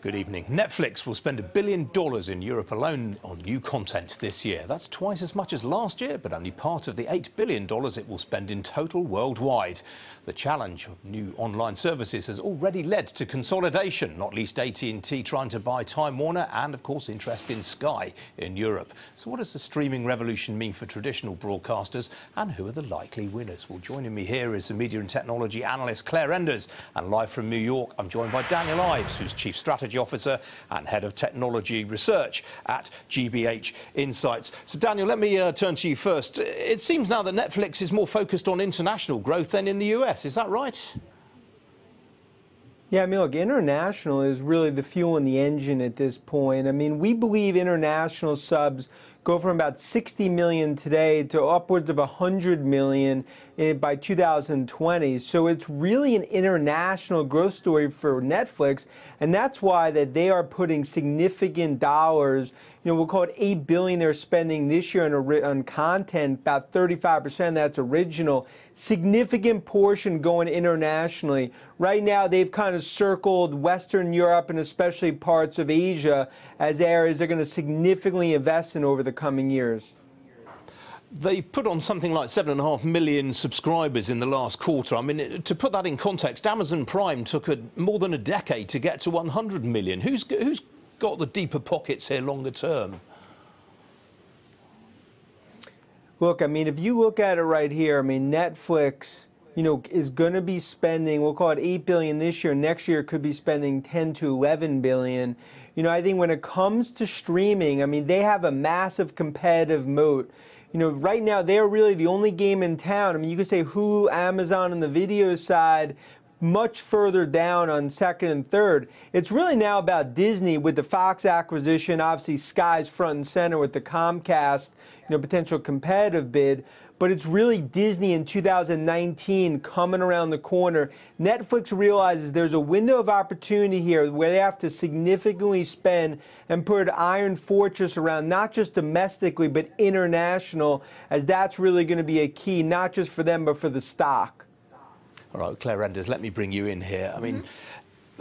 Good evening. Netflix will spend $1 billion in Europe alone on new content this year. That's twice as much as last year, but only part of the $8 billion it will spend in total worldwide. The challenge of new online services has already led to consolidation, not least AT&T trying to buy Time Warner and, of course, interest in Sky in Europe. So what does the streaming revolution mean for traditional broadcasters, and who are the likely winners? Well, joining me here is the media and technology analyst Claire Enders, and live from New York, I'm joined by Daniel Ives, who's Chief Strategy Officer and Head of Technology Research at GBH Insights. So, Daniel, let me turn to you first. It seems now that Netflix is more focused on international growth than in the US. Is that right? Yeah, I mean, look, international is really the fuel in the engine at this point. I mean, we believe international subs go from about 60 million today to upwards of 100 million by 2020. So it's really an international growth story for Netflix, and that's why that they are putting significant dollars. You know, we'll call it $8 billion they're spending this year on content, about 35% that's original. Significant portion going internationally. Right now, they've kind of circled Western Europe and especially parts of Asia as areas they're going to significantly invest in over the coming years. They put on something like 7.5 million subscribers in the last quarter. I mean, to put that in context, Amazon Prime took more than a decade to get to 100 million. Who's got the deeper pockets here longer term? Look, I mean, if you look at it right here, I mean, Netflix, you know, is going to be spending, we'll call it $8 billion this year. Next year, it could be spending $10 to $11 billion. You know, I think when it comes to streaming, I mean, they have a massive competitive moat. You know, right now, they're really the only game in town. I mean, you could say Hulu, Amazon on the video side, much further down on second and third. It's really now about Disney with the Fox acquisition. Obviously, Sky's front and center with the Comcast, you know, potential competitive bid. But it's really Disney in 2019 coming around the corner. Netflix realizes there's a window of opportunity here where they have to significantly spend and put an iron fortress around, not just domestically, but international, as that's really going to be a key, not just for them, but for the stock. All right, Claire Enders, let me bring you in here. I mean,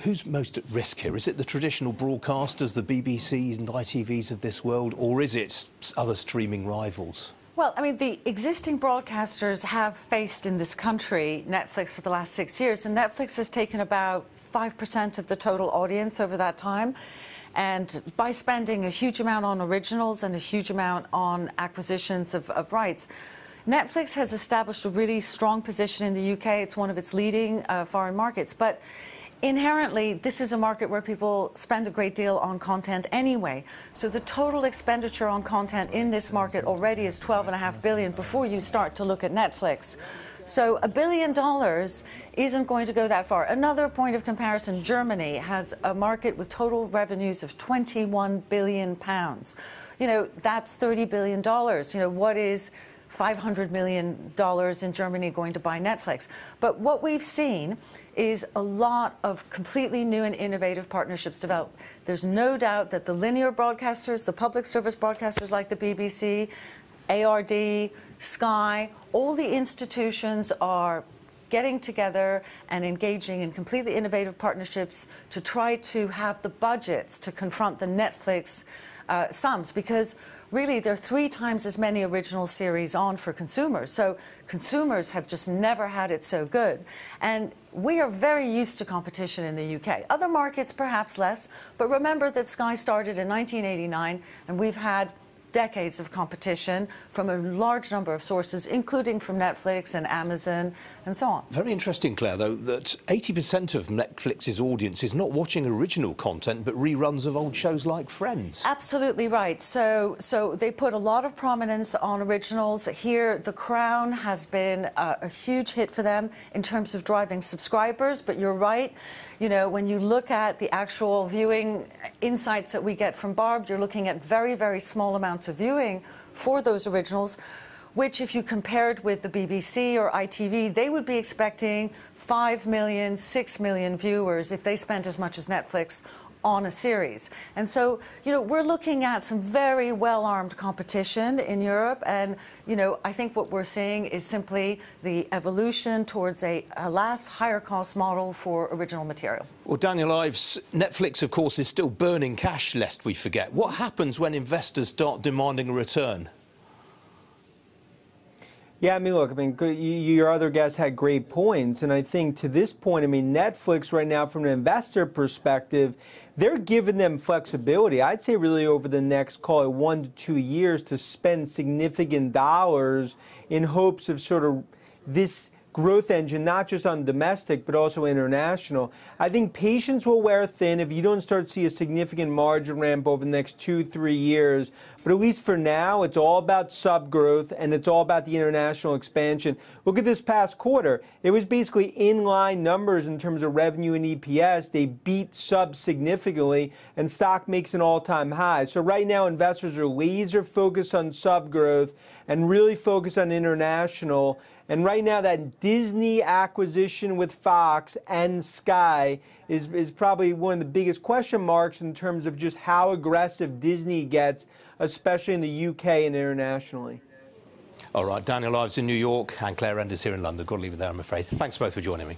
who's most at risk here? Is it the traditional broadcasters, the BBCs and ITVs of this world, or is it other streaming rivals? Well, I mean, the existing broadcasters have faced in this country Netflix for the last 6 years, and Netflix has taken about 5% of the total audience over that time. And by spending a huge amount on originals and a huge amount on acquisitions of rights, Netflix has established a really strong position in the UK. It's one of its leading foreign markets. But inherently, this is a market where people spend a great deal on content anyway. So the total expenditure on content in this market already is $12.5 billion before you start to look at Netflix. So $1 billion isn't going to go that far. Another point of comparison, Germany has a market with total revenues of £21 billion. You know, that's $30 billion. You know, what is $500 million in Germany going to buy Netflix? But what we've seen is a lot of completely new and innovative partnerships develop. There's no doubt that the linear broadcasters, the public service broadcasters like the BBC, ARD, Sky, all the institutions are getting together and engaging in completely innovative partnerships to try to have the budgets to confront the Netflix sums, because really there are 3 times as many original series on for consumers. So consumers have just never had it so good. And we are very used to competition in the UK. Other markets perhaps less, but remember that Sky started in 1989 and we've had decades of competition from a large number of sources, including from Netflix and Amazon and so on. Very interesting, Claire, though, that 80% of Netflix's audience is not watching original content, but reruns of old shows like Friends. Absolutely right. So they put a lot of prominence on originals. Here, The Crown has been a huge hit for them in terms of driving subscribers, but you're right. You know, when you look at the actual viewing insights that we get from Barb, you're looking at very, very small amounts of viewing for those originals, which if you compared with the BBC or ITV, they would be expecting 5 million, 6 million viewers if they spent as much as Netflix on a series. And so, we're looking at some very well-armed competition in Europe. And, I think what we're seeing is simply the evolution towards a less higher cost model for original material. Well, Daniel Ives, Netflix, of course, is still burning cash, lest we forget. What happens when investors start demanding a return? Yeah, look, your other guests had great points, and I think to this point, Netflix right now, from an investor perspective, they're giving them flexibility. I'd say really over the next, call it 1 to 2 years, to spend significant dollars in hopes of sort of this growth engine, not just on domestic, but also international. I think patience will wear thin if you don't start to see a significant margin ramp over the next 2-3 years. But at least for now, it's all about sub growth, and it's all about the international expansion. Look at this past quarter. It was basically inline numbers in terms of revenue and EPS. They beat subs significantly, and stock makes an all-time high. So right now, investors are laser focused on sub growth and really focused on international. And right now, that Disney acquisition with Fox and Sky is probably one of the biggest question marks in terms of just how aggressive Disney gets, especially in the UK and internationally. All right, Daniel Ives in New York and Claire Enders here in London. Got to leave it there, I'm afraid. Thanks both for joining me.